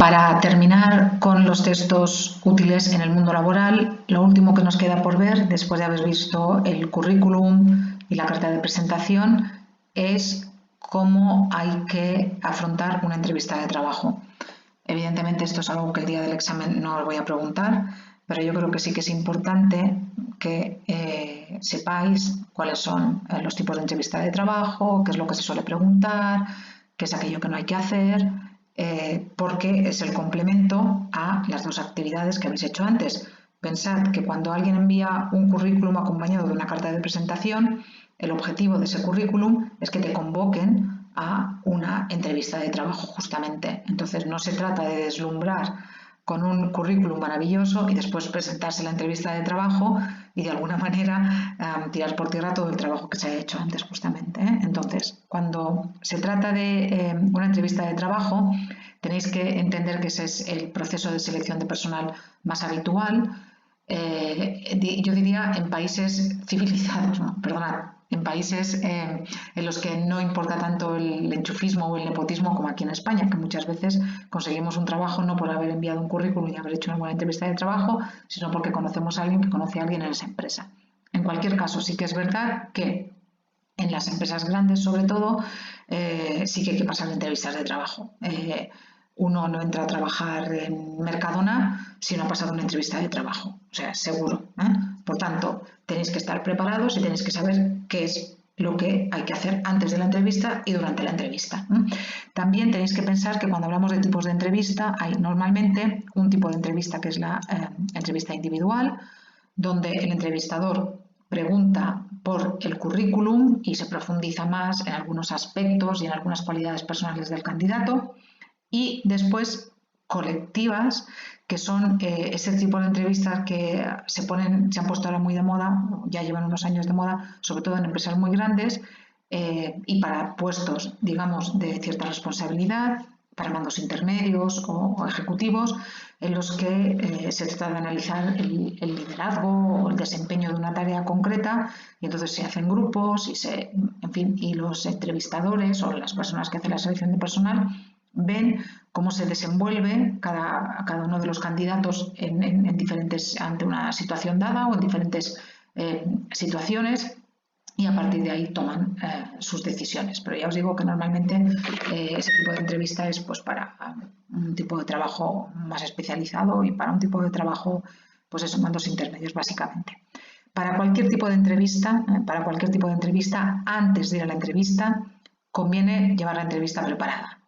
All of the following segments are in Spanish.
Para terminar con los textos útiles en el mundo laboral, lo último que nos queda por ver, después de haber visto el currículum y la carta de presentación, es cómo hay que afrontar una entrevista de trabajo. Evidentemente esto es algo que el día del examen no os voy a preguntar, pero yo creo que sí que es importante que sepáis cuáles son los tipos de entrevista de trabajo, qué es lo que se suele preguntar, qué es aquello que no hay que hacer, porque es el complemento a las dos actividades que habéis hecho antes. Pensad que cuando alguien envía un currículum acompañado de una carta de presentación, el objetivo de ese currículum es que te convoquen a una entrevista de trabajo justamente. Entonces no se trata de deslumbrar con un currículum maravilloso y después presentarse la entrevista de trabajo y de alguna manera tirar por tierra todo el trabajo que se ha hecho antes justamente. Entonces, cuando se trata de una entrevista de trabajo, tenéis que entender que ese es el proceso de selección de personal más habitual. Yo diría en países civilizados, no, perdonad, en países en los que no importa tanto el enchufismo o el nepotismo como aquí en España, que muchas veces conseguimos un trabajo no por haber enviado un currículum y haber hecho una buena entrevista de trabajo, sino porque conocemos a alguien que conoce a alguien en esa empresa. En cualquier caso, sí que es verdad que en las empresas grandes, sobre todo, sí que hay que pasar entrevistas de trabajo. Uno no entra a trabajar en Mercadona si no ha pasado una entrevista de trabajo, o sea, seguro. Por tanto, tenéis que estar preparados y tenéis que saber qué es lo que hay que hacer antes de la entrevista y durante la entrevista. También tenéis que pensar que cuando hablamos de tipos de entrevista, hay normalmente un tipo de entrevista que es la entrevista individual, donde el entrevistador pregunta por el currículum y se profundiza más en algunos aspectos y en algunas cualidades personales del candidato. Y después colectivas, que son ese tipo de entrevistas que se han puesto ahora muy de moda, ya llevan unos años de moda, sobre todo en empresas muy grandes y para puestos, digamos, de cierta responsabilidad, para mandos intermedios o ejecutivos, en los que se trata de analizar el liderazgo o el desempeño de una tarea concreta, y entonces se hacen grupos y los entrevistadores o las personas que hacen la selección de personal ven cómo se desenvuelve cada uno de los candidatos ante una situación dada o en diferentes situaciones, y a partir de ahí toman sus decisiones. Pero ya os digo que normalmente ese tipo de entrevista es pues para un tipo de trabajo más especializado y para un tipo de trabajo, pues eso, mandos intermedios básicamente. Para cualquier tipo de entrevista, antes de ir a la entrevista, conviene llevar la entrevista preparada.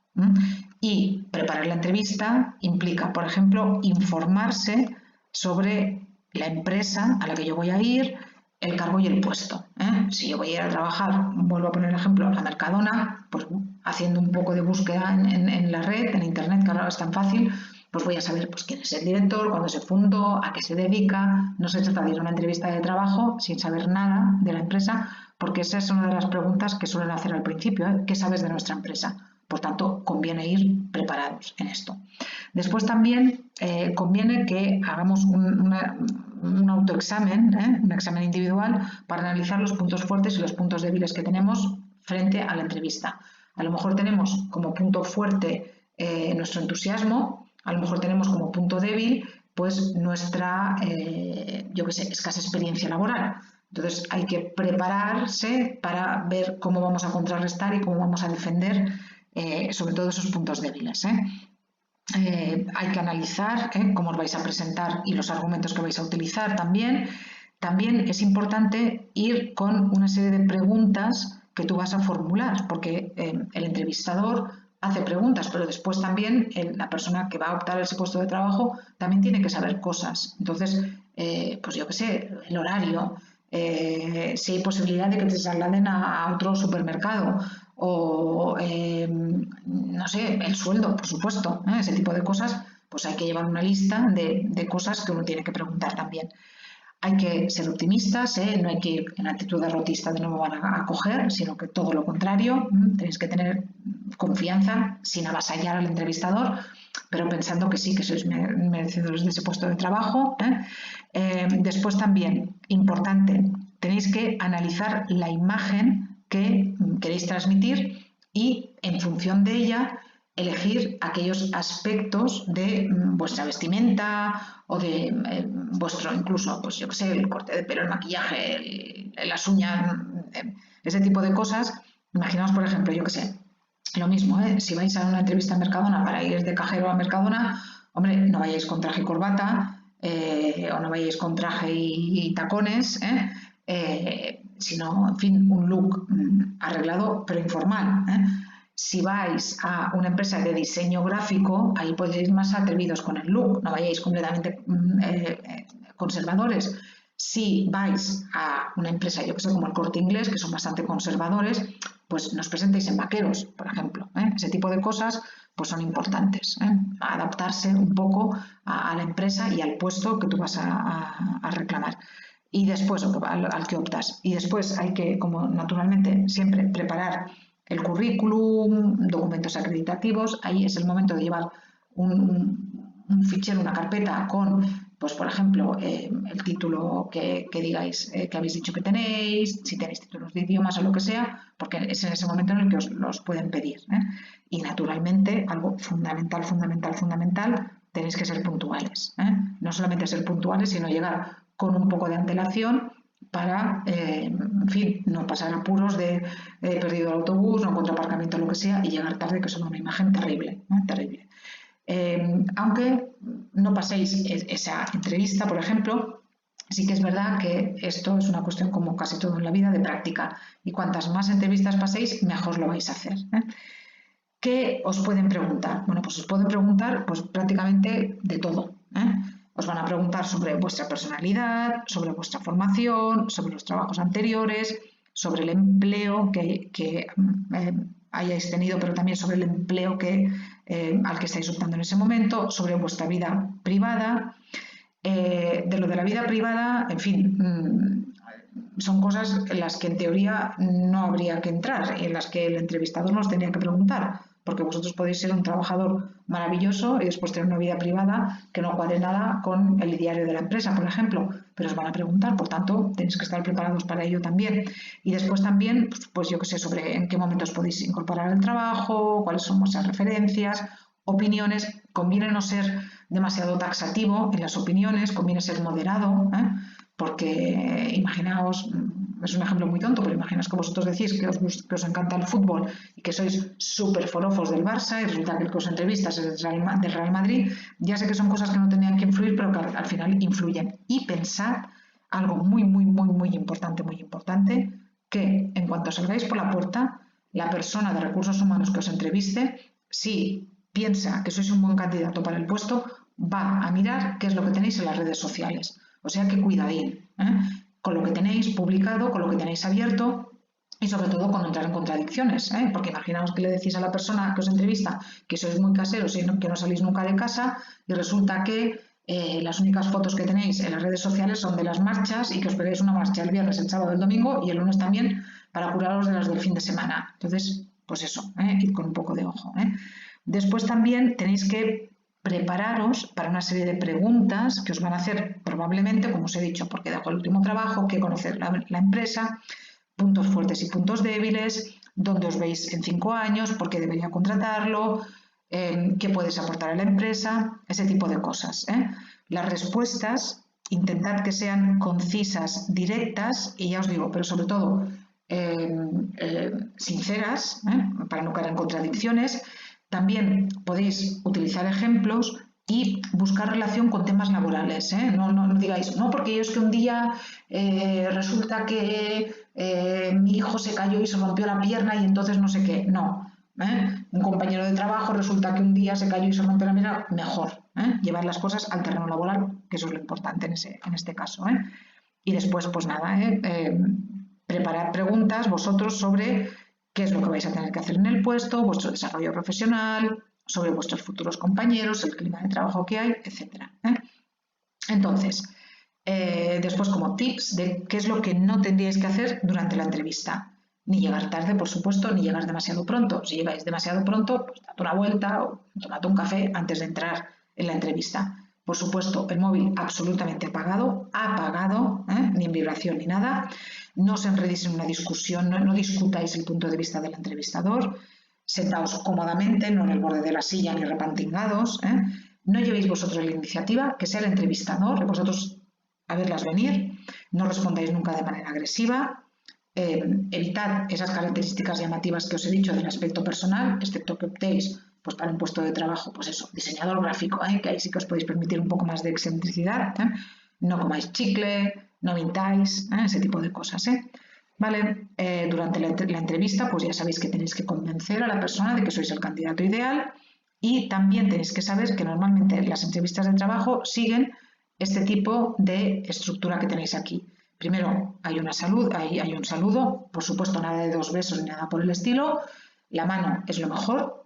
Y preparar la entrevista implica, por ejemplo, informarse sobre la empresa a la que yo voy a ir, el cargo y el puesto. Si yo voy a ir a trabajar, vuelvo a poner el ejemplo, a Mercadona, pues haciendo un poco de búsqueda en la red, en internet, que ahora es tan fácil, pues voy a saber pues, quién es el director, cuándo se fundó, a qué se dedica. No se trata de ir a una entrevista de trabajo sin saber nada de la empresa, porque esa es una de las preguntas que suelen hacer al principio. ¿Qué sabes de nuestra empresa? Por tanto, conviene ir preparados en esto. Después también conviene que hagamos un autoexamen, un examen individual, para analizar los puntos fuertes y los puntos débiles que tenemos frente a la entrevista. A lo mejor tenemos como punto fuerte nuestro entusiasmo, a lo mejor tenemos como punto débil pues nuestra, escasa experiencia laboral. Entonces hay que prepararse para ver cómo vamos a contrarrestar y cómo vamos a defender sobre todo esos puntos débiles. Hay que analizar cómo os vais a presentar y los argumentos que vais a utilizar también. También es importante ir con una serie de preguntas que tú vas a formular, porque el entrevistador hace preguntas, pero después también la persona que va a optar a ese puesto de trabajo también tiene que saber cosas. Entonces, pues yo qué sé, el horario, si hay posibilidad de que te trasladen a otro supermercado o, no sé, el sueldo, por supuesto, ese tipo de cosas, pues hay que llevar una lista de cosas que uno tiene que preguntar también. Hay que ser optimistas, no hay que ir en actitud derrotista de no me van a coger, sino que todo lo contrario, tenéis que tener confianza sin avasallar al entrevistador, pero pensando que sí, que sois merecedores de ese puesto de trabajo. Después también, importante, tenéis que analizar la imagen que queréis transmitir y en función de ella elegir aquellos aspectos de vuestra vestimenta o de vuestro, incluso, pues yo qué sé, el corte de pelo, el maquillaje, las uñas, ese tipo de cosas. Imaginaos, por ejemplo, yo qué sé, lo mismo, si vais a una entrevista a Mercadona para ir de cajero a Mercadona, hombre, no vayáis con traje y corbata o no vayáis con traje y tacones, sino, en fin, un look arreglado pero informal. Si vais a una empresa de diseño gráfico, ahí podéis ir más atrevidos con el look, no vayáis completamente conservadores. Si vais a una empresa, yo que sé, como el Corte Inglés, que son bastante conservadores, pues no os presentéis en vaqueros, por ejemplo. Ese tipo de cosas pues son importantes. Adaptarse un poco a la empresa y al puesto que tú vas a reclamar. Y después, al que optas. Y después hay que, como naturalmente, siempre preparar el currículum, documentos acreditativos. Ahí es el momento de llevar un fichero, una carpeta con, pues por ejemplo, el título que digáis que habéis dicho que tenéis, si tenéis títulos de idiomas o lo que sea, porque es en ese momento en el que os los pueden pedir. Y naturalmente, algo fundamental, tenéis que ser puntuales. No solamente ser puntuales, sino llegar con un poco de antelación para, en fin, no pasar apuros de perdido el autobús, no encuentro aparcamiento, lo que sea, y llegar tarde, que es una imagen terrible, terrible. Aunque no paséis esa entrevista, por ejemplo, sí que es verdad que esto es una cuestión, como casi todo en la vida, de práctica. Y cuantas más entrevistas paséis, mejor lo vais a hacer. ¿Qué os pueden preguntar? Bueno, pues os pueden preguntar pues, prácticamente de todo. Os van a preguntar sobre vuestra personalidad, sobre vuestra formación, sobre los trabajos anteriores, sobre el empleo que hayáis tenido, pero también sobre el empleo al que estáis optando en ese momento, sobre vuestra vida privada. De lo de la vida privada, en fin, son cosas en las que en teoría no habría que entrar y en las que el entrevistador nos tenía que preguntar, porque vosotros podéis ser un trabajador maravilloso y después tener una vida privada que no cuadre nada con el diario de la empresa, por ejemplo, pero os van a preguntar, por tanto, tenéis que estar preparados para ello también. Y después también, pues yo qué sé, sobre en qué momentos podéis incorporar al trabajo, cuáles son vuestras referencias, opiniones. Conviene no ser demasiado taxativo en las opiniones, conviene ser moderado, porque imaginaos, es un ejemplo muy tonto, pero imaginaos que vosotros decís que os encanta el fútbol y que sois súper forofos del Barça y resulta que el que os entrevistas es del Real Madrid. Ya sé que son cosas que no tenían que influir, pero que al final influyen. Y pensad algo muy importante, que en cuanto salgáis por la puerta, la persona de recursos humanos que os entreviste, si piensa que sois un buen candidato para el puesto, va a mirar qué es lo que tenéis en las redes sociales. O sea que cuidadín con lo que tenéis publicado, con lo que tenéis abierto y sobre todo con no entrar en contradicciones, porque imaginaos que le decís a la persona que os entrevista que sois muy caseros y que no salís nunca de casa y resulta que las únicas fotos que tenéis en las redes sociales son de las marchas y que os pegáis una marcha el viernes, el sábado, el domingo y el lunes también para curaros de las del fin de semana. Entonces, pues eso, id con un poco de ojo. Después también tenéis que prepararos para una serie de preguntas que os van a hacer probablemente, como os he dicho, porque dejo el último trabajo, que conocer la empresa, puntos fuertes y puntos débiles, dónde os veis en 5 años, por qué debería contratarlo, qué puedes aportar a la empresa, ese tipo de cosas. Las respuestas, intentad que sean concisas, directas y ya os digo, pero sobre todo sinceras, para no caer en contradicciones. También podéis utilizar ejemplos y buscar relación con temas laborales. No digáis, no, porque yo es que un día resulta que mi hijo se cayó y se rompió la pierna y entonces no sé qué. No. Un compañero de trabajo resulta que un día se cayó y se rompió la pierna. Mejor. Llevar las cosas al terreno laboral, que eso es lo importante en este caso. Y después, pues nada, preparad preguntas vosotros sobre qué es lo que vais a tener que hacer en el puesto, vuestro desarrollo profesional, sobre vuestros futuros compañeros, el clima de trabajo que hay, etc. Entonces, después como tips de qué es lo que no tendríais que hacer durante la entrevista. Ni llegar tarde, por supuesto, ni llegar demasiado pronto. Si llegáis demasiado pronto, pues dad una vuelta o tomad un café antes de entrar en la entrevista. Por supuesto, el móvil absolutamente apagado, ni en vibración ni nada. No os enredéis en una discusión, no discutáis el punto de vista del entrevistador. Sentaos cómodamente, no en el borde de la silla ni repantingados, ¿eh? No llevéis vosotros la iniciativa, que sea el entrevistador, vosotros a verlas venir, no respondáis nunca de manera agresiva, evitad esas características llamativas que os he dicho del aspecto personal, excepto que optéis pues, para un puesto de trabajo, pues eso, diseñador gráfico, que ahí sí que os podéis permitir un poco más de excentricidad, no comáis chicle, no mintáis, ese tipo de cosas, ¿vale? Durante la entrevista, pues ya sabéis que tenéis que convencer a la persona de que sois el candidato ideal y también tenéis que saber que normalmente las entrevistas de trabajo siguen este tipo de estructura que tenéis aquí. Primero hay un saludo, por supuesto nada de 2 besos ni nada por el estilo, la mano es lo mejor,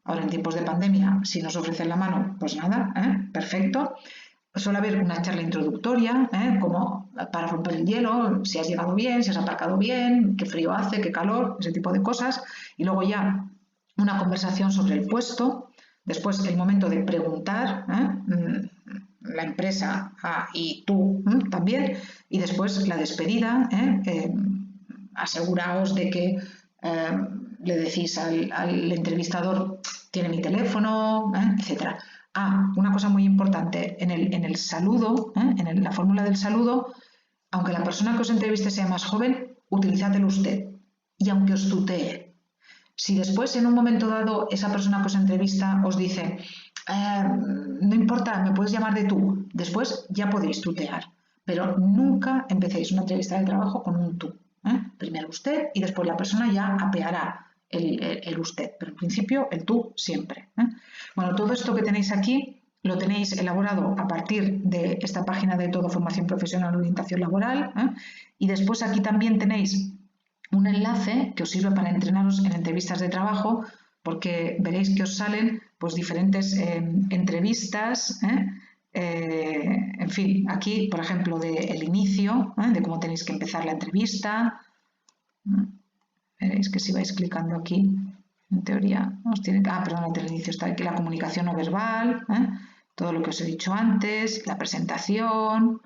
ahora en tiempos de pandemia si nos ofrecen la mano, pues nada, perfecto. Suele haber una charla introductoria, como para romper el hielo, si has llegado bien, si has aparcado bien, qué frío hace, qué calor, ese tipo de cosas. Y luego ya una conversación sobre el puesto, después el momento de preguntar, la empresa y tú también, y después la despedida, aseguraos de que le decís al entrevistador, tiene mi teléfono, etcétera. Una cosa muy importante, en el saludo, en la fórmula del saludo, aunque la persona que os entreviste sea más joven, utilizadlo usted. Y aunque os tutee. Si después, en un momento dado, esa persona que os entrevista os dice, no importa, me puedes llamar de tú, después ya podéis tutear. Pero nunca empecéis una entrevista de trabajo con un tú. Primero usted y después la persona ya apeará el usted, pero en principio el tú siempre. Bueno, todo esto que tenéis aquí lo tenéis elaborado a partir de esta página de Todo Formación Profesional Orientación Laboral, y después aquí también tenéis un enlace que os sirve para entrenaros en entrevistas de trabajo, porque veréis que os salen pues diferentes entrevistas, en fin, aquí por ejemplo del inicio, de cómo tenéis que empezar la entrevista. Veréis que si vais clicando aquí, en teoría, os tiene que... perdón, antes del inicio está aquí la comunicación no verbal, todo lo que os he dicho antes, la presentación,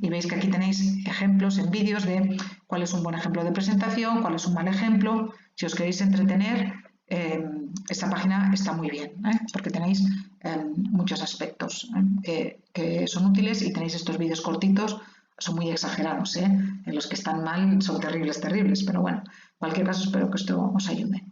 y veis que aquí tenéis ejemplos en vídeos de cuál es un buen ejemplo de presentación, cuál es un mal ejemplo. Si os queréis entretener, esta página está muy bien, porque tenéis muchos aspectos que son útiles y tenéis estos vídeos cortitos. Son muy exagerados, en los que están mal son terribles, pero bueno, en cualquier caso espero que esto os ayude.